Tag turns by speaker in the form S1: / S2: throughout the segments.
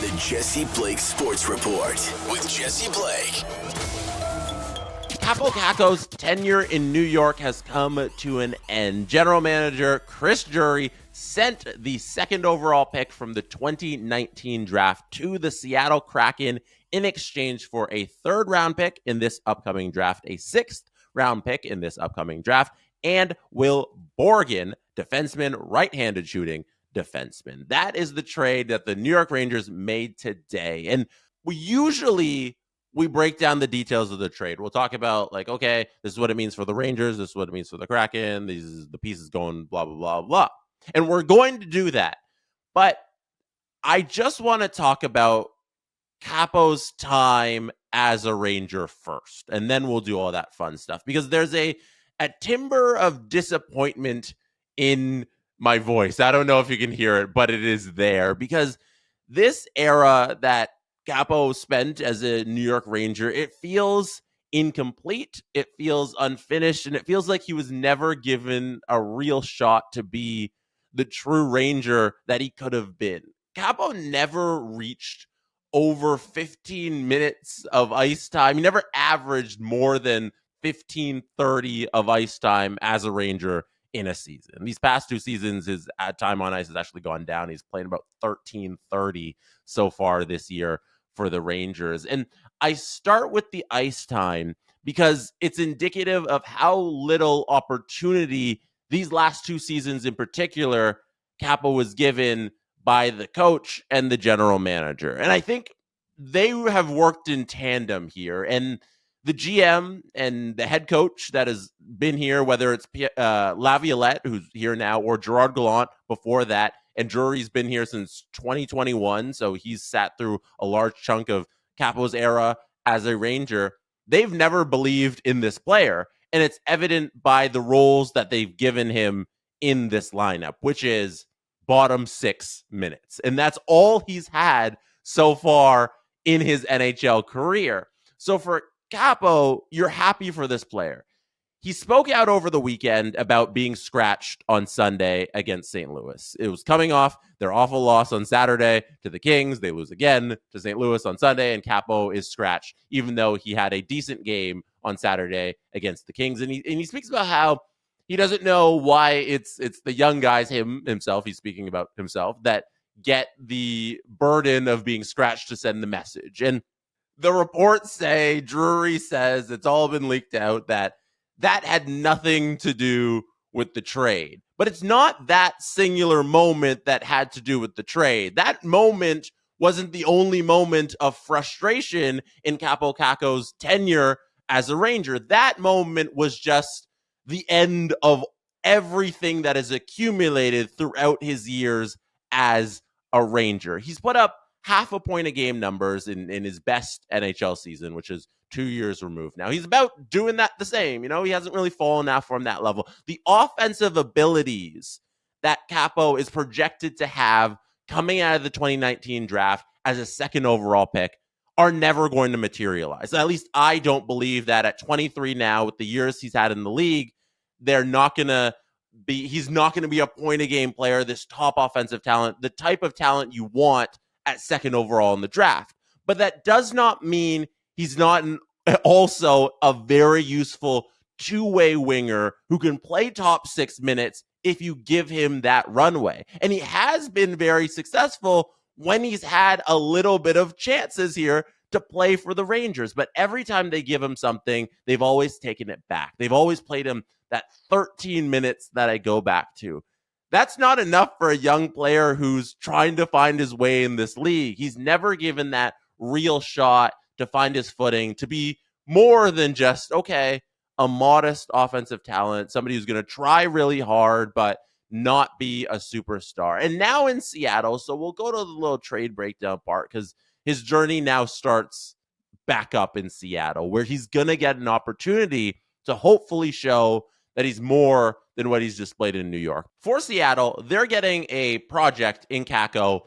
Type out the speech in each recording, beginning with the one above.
S1: The Jesse Blake Sports Report with Jesse Blake.
S2: Kaapo Kakko's tenure in New York has come to an end. General manager Chris Drury sent the second overall pick from the 2019 draft to the Seattle Kraken in exchange for a third-round pick in this upcoming draft, a sixth-round pick in this upcoming draft, and Will Borgen, defenseman, right-handed shooting defenseman. That is the trade that the New York Rangers made today. And we break down the details of the trade. We'll talk about, like, okay, this is what it means for the Rangers. This is what it means for the Kraken. These is the pieces going blah, blah, blah, blah. And we're going to do that. But I just want to talk about Kaapo's time as a Ranger first. And then we'll do all that fun stuff. Because there's a timbre of disappointment in my voice. I don't know if you can hear it, but it is there. Because this era that Kaapo spent as a New York Ranger, it feels incomplete, it feels unfinished, and it feels like he was never given a real shot to be the true Ranger that he could have been. Kaapo never reached over 15 minutes of ice time. He never averaged more than 15-30 of ice time as a Ranger in a season. These past two seasons, his time on ice has actually gone down. He's playing about 13-30 so far this year for the Rangers. And I start with the ice time because it's indicative of how little opportunity these last two seasons in particular Kaapo was given by the coach and the general manager. And I think they have worked in tandem here. And the GM and the head coach that has been here, whether it's Laviolette, who's here now, or Gerard Gallant before that, and Drury's been here since 2021, so he's sat through a large chunk of Kaapo's era as a Ranger. They've never believed in this player, and it's evident by the roles that they've given him in this lineup, which is bottom 6 minutes. And that's all he's had so far in his NHL career. So for Kaapo, you're happy for this player. He spoke out over the weekend about being scratched on Sunday against St. Louis. It was coming off their awful loss on Saturday to the Kings. They lose again to St. Louis on Sunday, and Kaapo is scratched, even though he had a decent game on Saturday against the Kings. And he speaks about how he doesn't know why it's the young guys, himself, he's speaking about himself, that get the burden of being scratched to send the message. And the reports say, Drury says, it's all been leaked out, that had nothing to do with the trade. But it's not that singular moment that had to do with the trade. That moment wasn't the only moment of frustration in Kaapo Kakko's tenure as a Ranger. That moment was just the end of everything that has accumulated throughout his years as a Ranger. He's put up half a point a game numbers in his best NHL season, which is 2 years removed now. He's about doing that the same. He hasn't really fallen out from that level. The offensive abilities that Kaapo is projected to have coming out of the 2019 draft as a second overall pick are never going to materialize. At least I don't believe that at 23 now, with the years he's had in the league, he's not going to be a point a game player, this top offensive talent, the type of talent you want at second overall in the draft. But that does not mean he's not also a very useful two-way winger who can play top 6 minutes if you give him that runway. And he has been very successful when he's had a little bit of chances here to play for the Rangers. But every time they give him something, they've always taken it back. They've always played him that 13 minutes that I go back to. That's not enough for a young player who's trying to find his way in this league. He's never given that real shot to find his footing, to be more than just, okay, a modest offensive talent, somebody who's going to try really hard, but not be a superstar. And now in Seattle, so we'll go to the little trade breakdown part, because his journey now starts back up in Seattle, where he's going to get an opportunity to hopefully show that he's more than what he's displayed in New York. For Seattle, they're getting a project in Kakko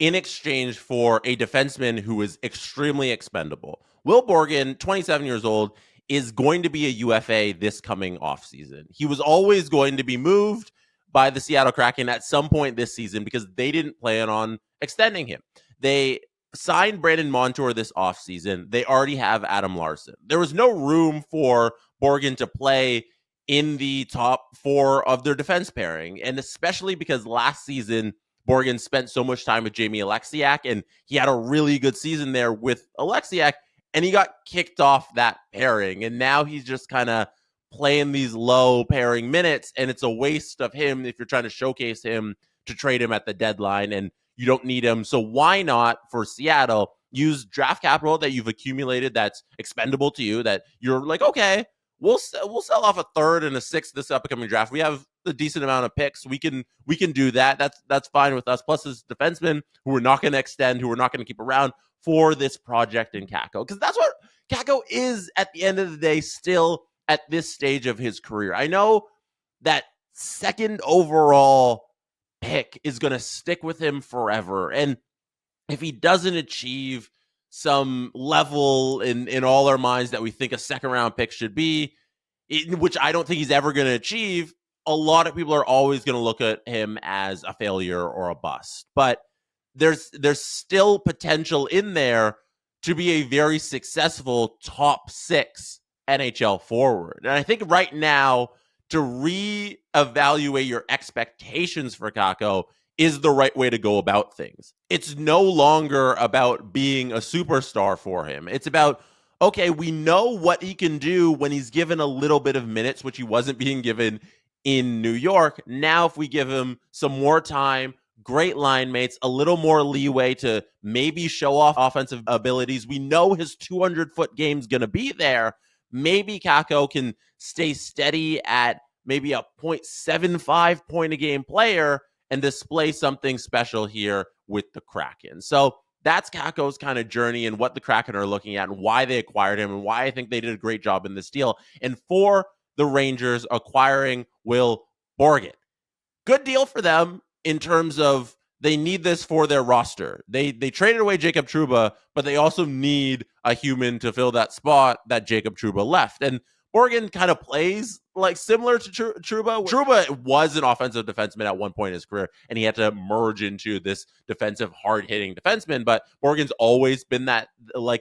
S2: in exchange for a defenseman who is extremely expendable. Will Borgen, 27 years old, is going to be a UFA this coming offseason. He was always going to be moved by the Seattle Kraken at some point this season because they didn't plan on extending him. They sign Brandon Montour this offseason. They already have Adam Larson. There was no room for Borgen to play in the top 4 of their defense pairing, and especially because last season Borgen spent so much time with Jamie Alexiak, and he had a really good season there with Alexiak, and he got kicked off that pairing, and now he's just kind of playing these low pairing minutes, and it's a waste of him if you're trying to showcase him to trade him at the deadline, and you don't need him. So why not, for Seattle, use draft capital that you've accumulated that's expendable to you, that you're like, okay, we'll sell off a third and a sixth this upcoming draft. We have a decent amount of picks. We can do that. That's fine with us. Plus, as defensemen who we're not going to extend, who we're not going to keep around for this project in Kakko, because that's what Kakko is at the end of the day, still at this stage of his career. I know that second overall pick is going to stick with him forever, and if he doesn't achieve some level in all our minds that we think a second round pick should be, which I don't think he's ever going to achieve, a lot of people are always going to look at him as a failure or a bust. But there's still potential in there to be a very successful top 6 NHL forward. And I think right now, to reevaluate your expectations for Kakko is the right way to go about things. It's no longer about being a superstar for him. It's about, okay, we know what he can do when he's given a little bit of minutes, which he wasn't being given in New York. Now, if we give him some more time, great line mates, a little more leeway to maybe show off offensive abilities, we know his 200-foot game's going to be there. Maybe Kakko can stay steady at maybe a 0.75 point a game player and display something special here with the Kraken. So that's Kakko's kind of journey and what the Kraken are looking at and why they acquired him and why I think they did a great job in this deal. And for the Rangers acquiring Will Borgen, good deal for them in terms of they need this for their roster. They traded away Jacob Trouba, but they also need a human to fill that spot that Jacob Trouba left. And Borgen kind of plays like similar to Trouba. Trouba was an offensive defenseman at one point in his career, and he had to merge into this defensive, hard-hitting defenseman. But Borgen's always been that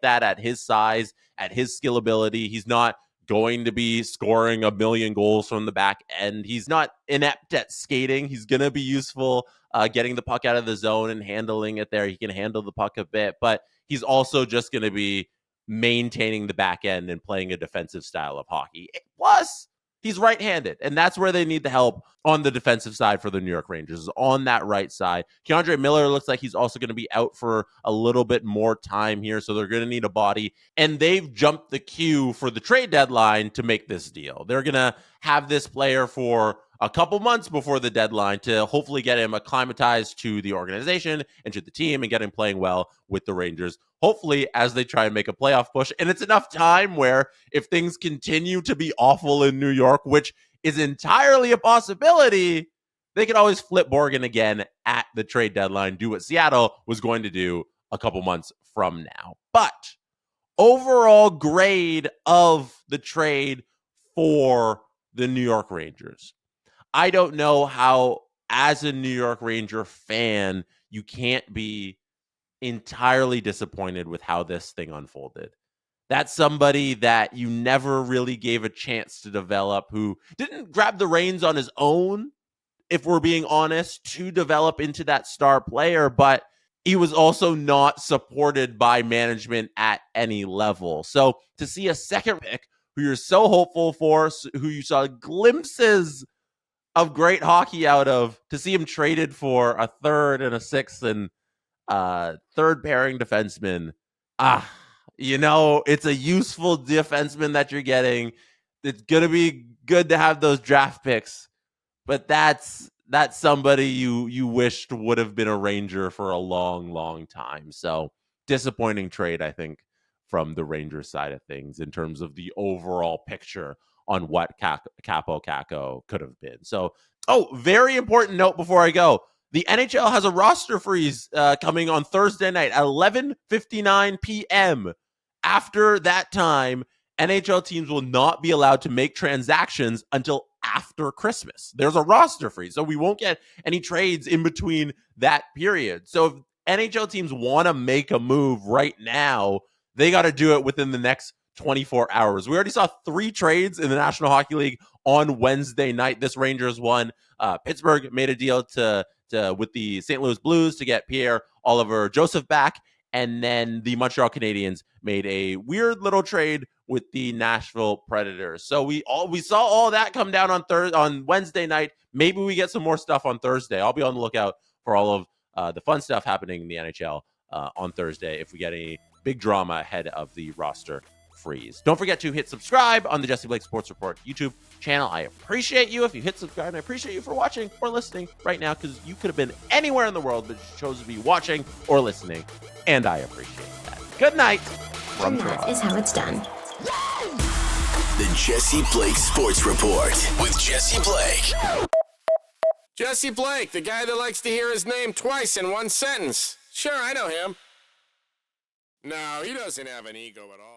S2: at his size, at his skill ability. He's not going to be scoring a million goals from the back end. He's not inept at skating. He's going to be useful getting the puck out of the zone and handling it there. He can handle the puck a bit, but he's also just going to be maintaining the back end and playing a defensive style of hockey. Plus, he's right-handed, and that's where they need the help on the defensive side for the New York Rangers, on that right side. Keandre Miller looks like he's also going to be out for a little bit more time here, so they're going to need a body, and they've jumped the queue for the trade deadline to make this deal. They're going to have this player for a couple months before the deadline to hopefully get him acclimatized to the organization and to the team and get him playing well with the Rangers, hopefully as they try and make a playoff push. And it's enough time where if things continue to be awful in New York, which is entirely a possibility, they could always flip Borgen again at the trade deadline, do what Seattle was going to do a couple months from now. But overall grade of the trade for the New York Rangers, I don't know how, as a New York Ranger fan, you can't be entirely disappointed with how this thing unfolded. That's somebody that you never really gave a chance to develop, who didn't grab the reins on his own, if we're being honest, to develop into that star player, but he was also not supported by management at any level. So to see a second pick who you're so hopeful for, who you saw glimpses of great hockey out of, to see him traded for a third and a sixth and third pairing defenseman, it's a useful defenseman that you're getting. It's going to be good to have those draft picks, but that's somebody you wished would have been a Ranger for a long, long time. So disappointing trade, I think, from the Rangers side of things in terms of the overall picture on what Kaapo Kakko could have been. So, very important note before I go. The NHL has a roster freeze coming on Thursday night at 11:59 p.m. After that time, NHL teams will not be allowed to make transactions until after Christmas. There's a roster freeze, so we won't get any trades in between that period. So if NHL teams want to make a move right now, they got to do it within the next 24 hours. We already saw 3 trades in the National Hockey League on Wednesday night. This Rangers one. Pittsburgh made a deal with the St. Louis Blues to get Pierre-Olivier Joseph back. And then the Montreal Canadiens made a weird little trade with the Nashville Predators. So we saw all that come down on Wednesday night. Maybe we get some more stuff on Thursday. I'll be on the lookout for all of the fun stuff happening in the NHL on Thursday if we get any big drama ahead of the roster freeze. Don't forget to hit subscribe on the Jesse Blake Sports Report YouTube channel. I appreciate you if you hit subscribe, and I appreciate you for watching or listening right now, because you could have been anywhere in the world but you chose to be watching or listening, and I appreciate that. Good night from
S3: And that is how it's done.
S1: The Jesse Blake Sports Report with Jesse Blake.
S4: Jesse Blake, the guy that likes to hear his name twice in one sentence. Sure, I know him. No, he doesn't have an ego at all.